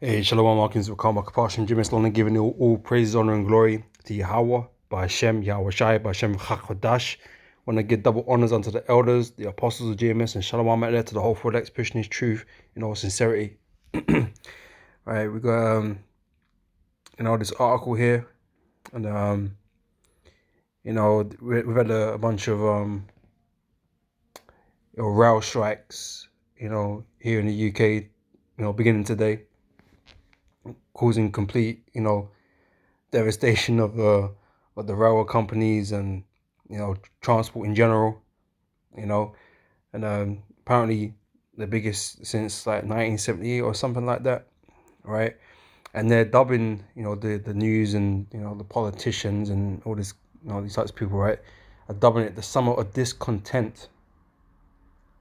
Hey, Shalom, Markins, Wakama, Kapashim, Jim Islam, giving you all praise, honor, and glory to Yahweh, by Hashem, Yahweh Shai, by Hashem Chakodash. Want to give double honors unto the elders, the apostles of GMS, and Shalom out there to the whole Fodex, pushing his truth in all sincerity. Right, we got, this article here, and, we've had a bunch of, rail strikes, here in the UK, beginning today, causing complete, devastation of the railway companies and transport in general, and apparently the biggest since like 1978 or something like that, right? And they're dubbing the news and the politicians and all this these types of people, right, are dubbing it the summer of discontent,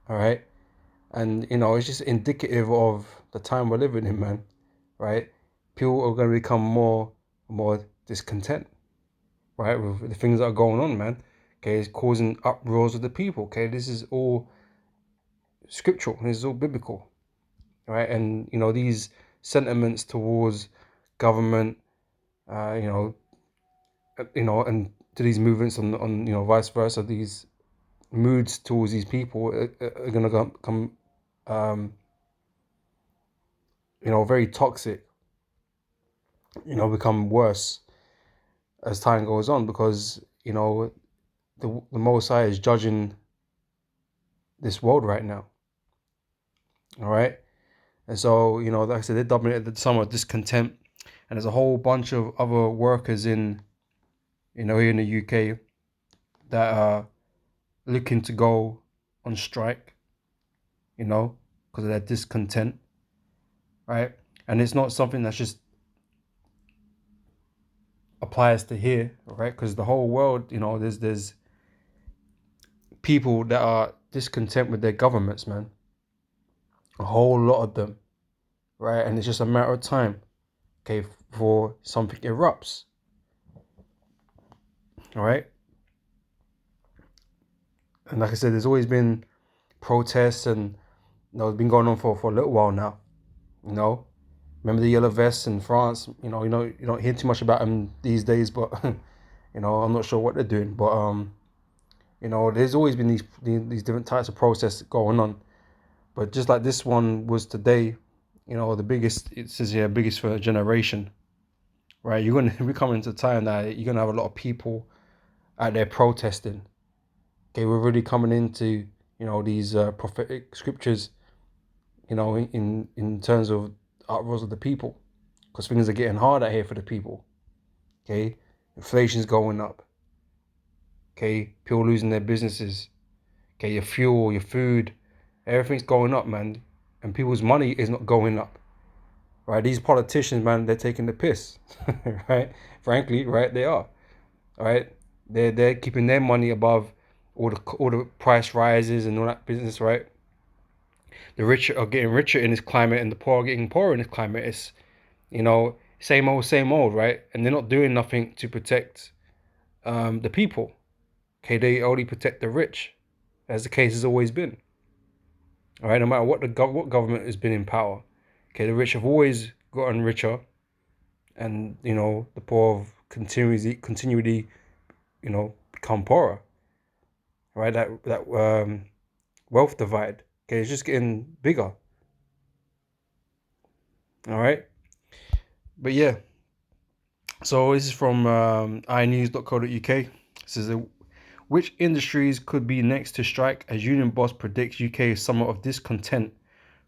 all right? And it's just indicative of the time we're living in, man, right? People are going to become more and more discontent, right, with the things that are going on, man. Okay, it's causing uproars of the people. Okay, this is all scriptural. This is all biblical, right? And these sentiments towards government, and to these movements on vice versa, these moods towards these people are gonna come, very toxic. Become worse as time goes on because the Most High is judging this world right now. All right. And so, like I said, they're dubbing it the summer of discontent. And there's a whole bunch of other workers in, here in the UK that are looking to go on strike, because of their discontent, right? And it's not something that's just applies to here, right? Because the whole world, there's people that are discontent with their governments, man. A whole lot of them, right? And it's just a matter of time, okay, for something erupts, all right? And like I said, there's always been protests and it's been going on for a little while now. Remember the yellow vests in France? You don't hear too much about them these days, but I'm not sure what they're doing. But there's always been these different types of protests going on. But just like this one was today, the biggest, it says here, biggest for a generation, right? You're going to be coming to a time that you're going to have a lot of people out there protesting. Okay, we're really coming into, these prophetic scriptures, in terms of uproars of the people, because things are getting hard out here for the people. Okay, inflation's going up. Okay, people losing their businesses. Okay, your fuel, your food, everything's going up, man, and people's money is not going up. Right, these politicians, man, they're taking the piss. Right, frankly, right, they are. All right, they're keeping their money above all the price rises and all that business, right? The rich are getting richer in this climate and the poor are getting poorer in this climate. It's, same old, right? And they're not doing nothing to protect the people. Okay, they only protect the rich, as the case has always been. All right, no matter what what government has been in power. Okay, the rich have always gotten richer, and the poor have continually become poorer. Right, that wealth divide. Okay, it's just getting bigger. All right, but yeah. So this is from inews.co.uk. It says, which industries could be next to strike as union boss predicts UK summer of discontent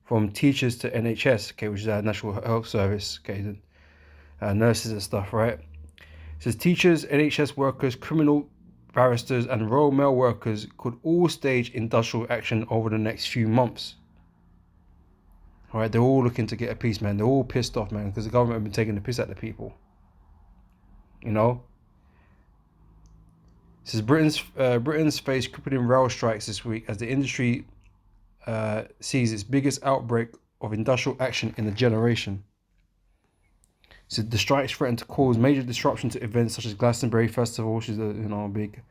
from teachers to NHS, okay, which is our National Health Service, okay, nurses and stuff, right? It says teachers, NHS workers, criminal barristers, and Royal Mail workers could all stage industrial action over the next few months. All right, they're all looking to get a piece, man. They're all pissed off, man, because the government have been taking the piss at the people. It says Britain's faced crippling rail strikes this week as the industry sees its biggest outbreak of industrial action in a generation. So the strikes threaten to cause major disruption to events such as Glastonbury Festival, which is a big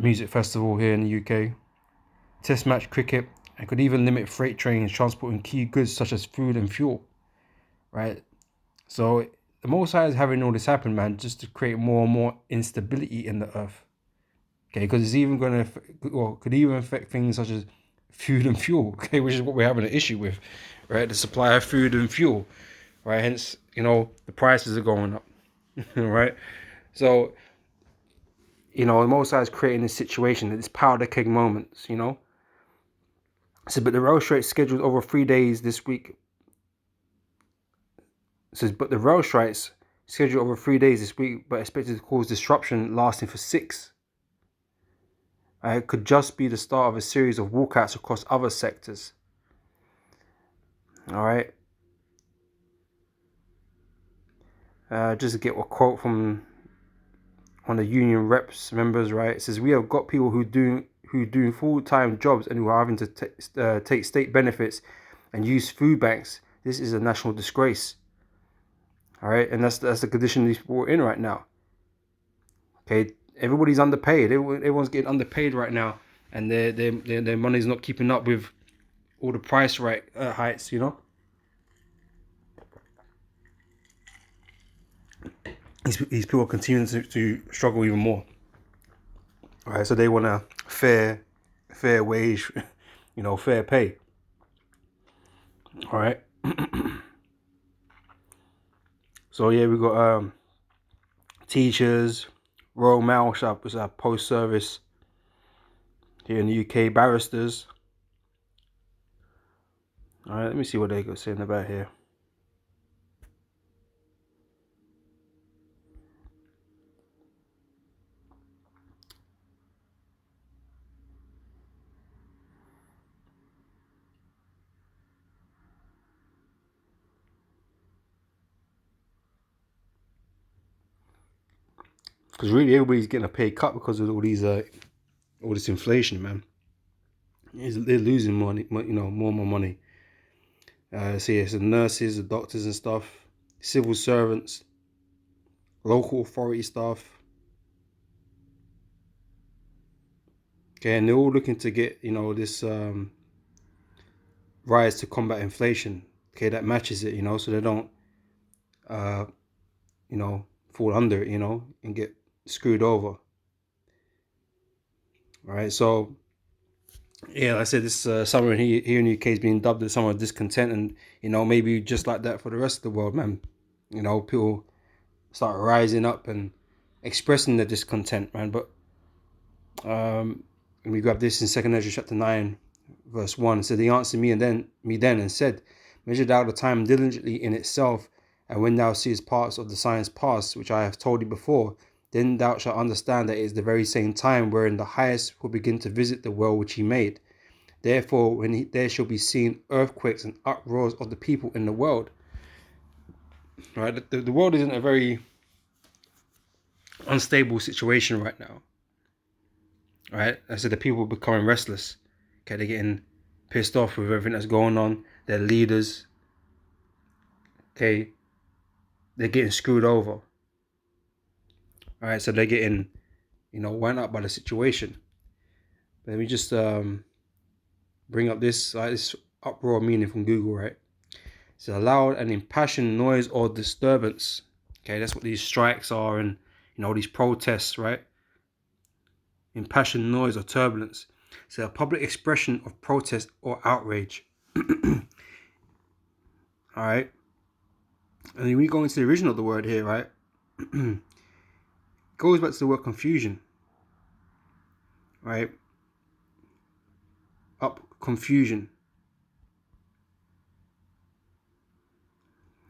music festival here in the UK, Test match cricket, and could even limit freight trains transporting key goods such as food and fuel. right? So the Most High is having all this happen, man, just to create more and more instability in the earth. Okay, because it's even going to, or could even affect things such as food and fuel. Okay, which is what we're having an issue with, right? The supply of food and fuel, right? Hence, the prices are going up, right? So, the Most High is creating this situation, this powder keg moments. So, but the rail strike scheduled over 3 days this week. It says, but the rail strikes scheduled over 3 days this week, but expected to cause disruption lasting for 6. It could just be the start of a series of walkouts across other sectors. All right. Just to get a quote from one of the union reps members, right? It says, we have got people who do full-time jobs and who are having to take state benefits and use food banks. This is a national disgrace. All right, and that's the condition these people are in right now. Okay, everybody's underpaid. Everyone's getting underpaid right now, and their money's not keeping up with all the price heights. These people are continuing to struggle even more. All right, so they want a fair wage, fair pay. All right. So yeah, we got teachers, Royal Mail Shop was our post service here in the UK, barristers. All right, let me see what they got saying about here. Because really, everybody's getting a pay cut because of all this inflation, man. They're losing money, more and more money. So yeah, so nurses, the doctors and stuff, civil servants, local authority staff. Okay, and they're all looking to get this rise to combat inflation. Okay, that matches it, so they don't fall under it, and get screwed over. All right, so yeah, like I said, this summer here in the UK has been dubbed the summer of discontent, and maybe just like that for the rest of the world, man. People start rising up and expressing their discontent, man. But and we grab this in 2 Ezra chapter 9, verse 1. It said, he answered me then and said, measure thou the time diligently in itself, and when thou seest parts of the signs past, which I have told thee before, then thou shalt understand that it is the very same time wherein the highest will begin to visit the world which he made. Therefore, there shall be seen earthquakes and uproars of the people in the world. Right, the world is in a very unstable situation right now. Right, I said the people are becoming restless. Okay, they're getting pissed off with everything that's going on. Their leaders, okay, they're getting screwed over. All right, so they're getting, wound up by the situation. Let me just bring up this uproar meaning from Google, right? It's a loud and impassioned noise or disturbance. Okay, that's what these strikes are, and these protests, right? Impassioned noise or turbulence. It's a public expression of protest or outrage. All right. And when we go into the original of the word here, right? It goes back to the word confusion. Right? Confusion.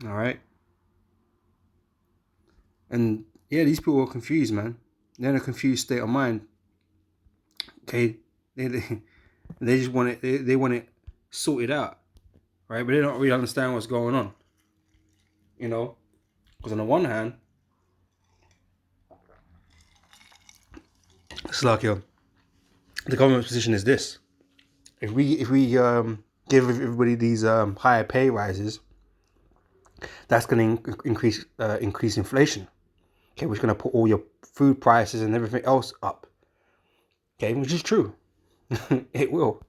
All right. And yeah, these people are confused, man. They're in a confused state of mind. Okay, they just want it. They want it sorted out, right? But they don't really understand what's going on. Because on the one hand, it's like the government's position is this: if we give everybody these higher pay rises, that's going to increase inflation. Okay, which is going to put all your food prices and everything else up. Okay, which is true. It will,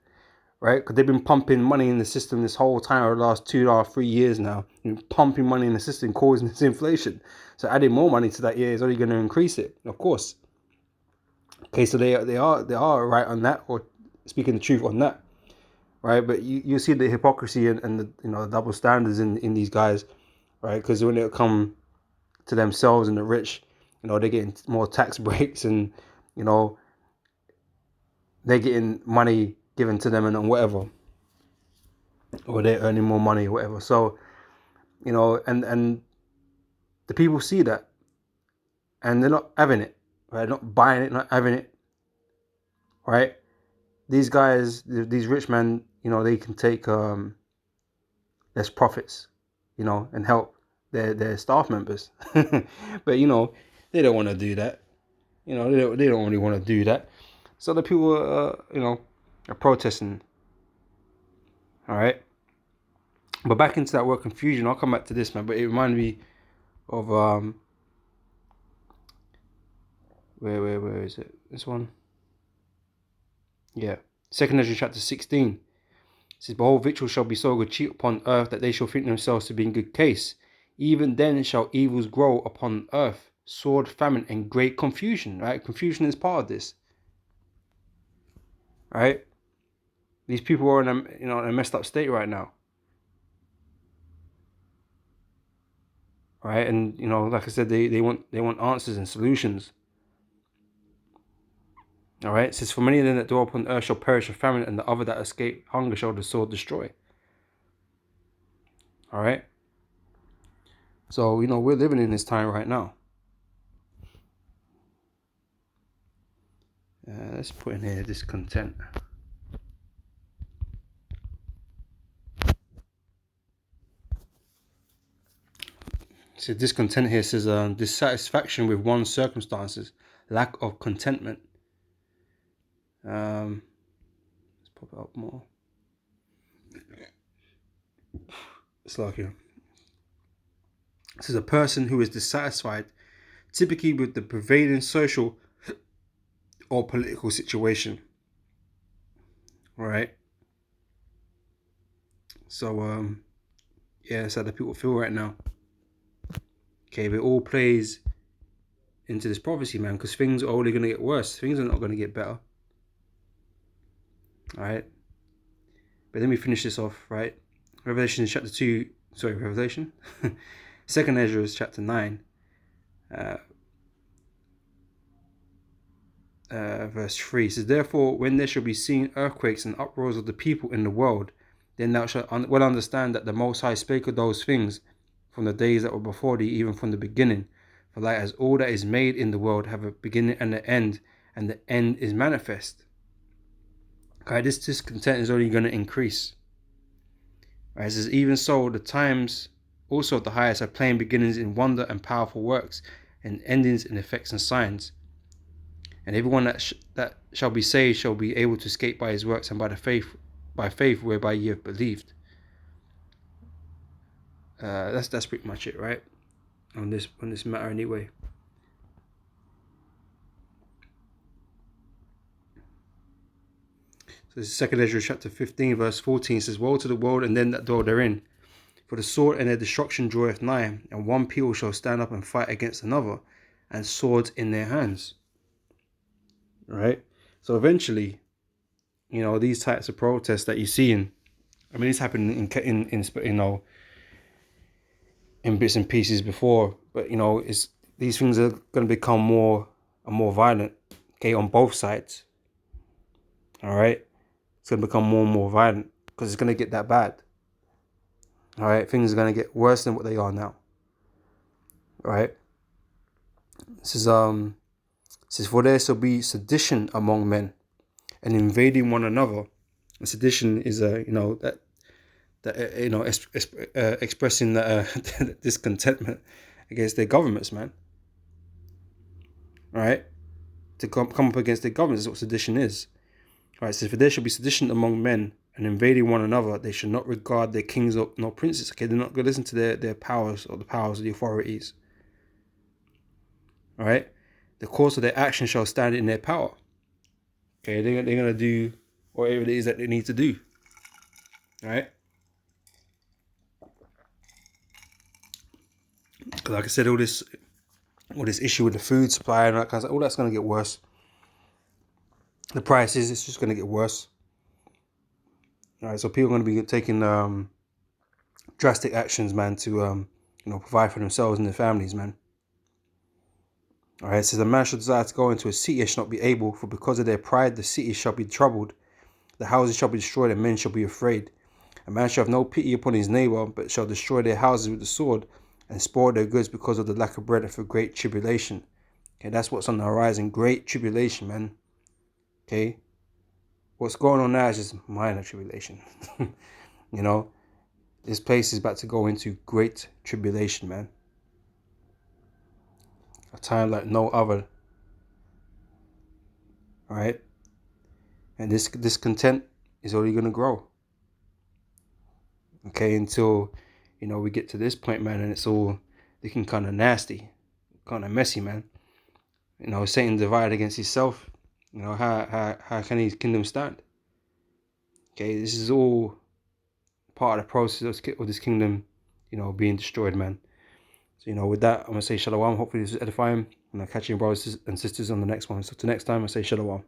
right? Because they've been pumping money in the system this whole time over the last 2.5 3 years now. Pumping money in the system, causing this inflation. So adding more money to that year is only going to increase it, of course. Okay, so they are right on that, or speaking the truth on that, right? But you see the hypocrisy and the the double standards in these guys, right? Because when it come to themselves and the rich, they're getting more tax breaks, and they're getting money given to them and whatever, or they're earning more money or whatever. So and the people see that, and they're not having it, right? Not buying it, not having it, right? These guys, these rich men, they can take less profits, and help their staff members. But they don't want to do that. They don't really want to do that. So the people are protesting. All right. But back into that word confusion, I'll come back to this, man. But it reminded me of where is it? This one. Yeah. 2 Ezra chapter 16. It says, behold, victuals shall be sold cheap upon earth, that they shall think themselves to be in good case. Even then shall evils grow upon earth, sword, famine, and great confusion. Right? Confusion is part of this. Right? These people are in a messed up state right now. Right? And like I said, they want answers and solutions. All right. It says, for many of them that dwell upon earth shall perish of famine, and the other that escape hunger shall the sword destroy. All right. So we're living in this time right now. Let's put in here discontent. So discontent here says dissatisfaction with one's circumstances, lack of contentment. Let's pop it up more. It's like here. This is a person who is dissatisfied, typically with the prevailing social or political situation. All right. So yeah, that's how the people feel right now. Okay, but it all plays into this prophecy, man, because things are only going to get worse. Things are not going to get better. All right. But let me finish this off, right? Revelation chapter 2, sorry, Revelation. 2 Ezra chapter 9, verse 3 says, therefore, when there shall be seen earthquakes and uproars of the people in the world, then thou shalt well understand that the Most High spake of those things from the days that were before thee, even from the beginning. For like as all that is made in the world have a beginning and an end, and the end is manifest. Okay, this discontent is only going to increase. Right, it says, even so, the times also of the highest have plain beginnings in wonder and powerful works, and endings in effects and signs. And everyone that shall be saved shall be able to escape by his works and by faith whereby ye have believed. That's pretty much it, right? On this matter anyway. So this is 2 Ezra chapter 15 verse 14 says, woe to the world and them that dwell therein, for the sword and their destruction draweth nigh, and one people shall stand up and fight against another, and swords in their hands. Right? So eventually, these types of protests that you see it's happened in in bits and pieces before, but it's these things are going to become more and more violent. Okay, on both sides. All right, it's going to become more and more violent because it's going to get that bad. All right, things are going to get worse than what they are now. All right. This is for there shall be sedition among men, and invading one another. And sedition is expressing that discontentment against their governments, man. All right, to come up against their governments is what sedition is. All right, so for there shall be sedition among men, and invading one another, they shall not regard their kings nor princes. Okay, they're not going to listen to their powers or the powers of the authorities. All right, the course of their action shall stand in their power. Okay, they're going to do whatever it is that they need to do. right? Like I said, all this issue with the food supply and that kind of stuff, all that's going to get worse. The prices, it's just going to get worse. All right, so people are going to be taking drastic actions, man, to provide for themselves and their families, man. All right, it says a man shall desire to go into a city and shall not be able, for because of their pride the city shall be troubled, the houses shall be destroyed, and men shall be afraid. A man shall have no pity upon his neighbor, but shall destroy their houses with the sword, and spoil their goods because of the lack of bread and for great tribulation. Okay, that's what's on the horizon, great tribulation, man. Okay, what's going on now is just minor tribulation. You know, this place is about to go into great tribulation, man. A time like no other. All right, and this discontent is only going to grow. Okay, until we get to this point, man, and it's all looking kind of nasty, kind of messy, man. Satan divided against himself. How can his kingdom stand? Okay, this is all part of the process of this kingdom, being destroyed, man. So, with that, I'm gonna say shalom. Hopefully this is edifying, and I'll catch you brothers and sisters on the next one. So till next time, I say shalom.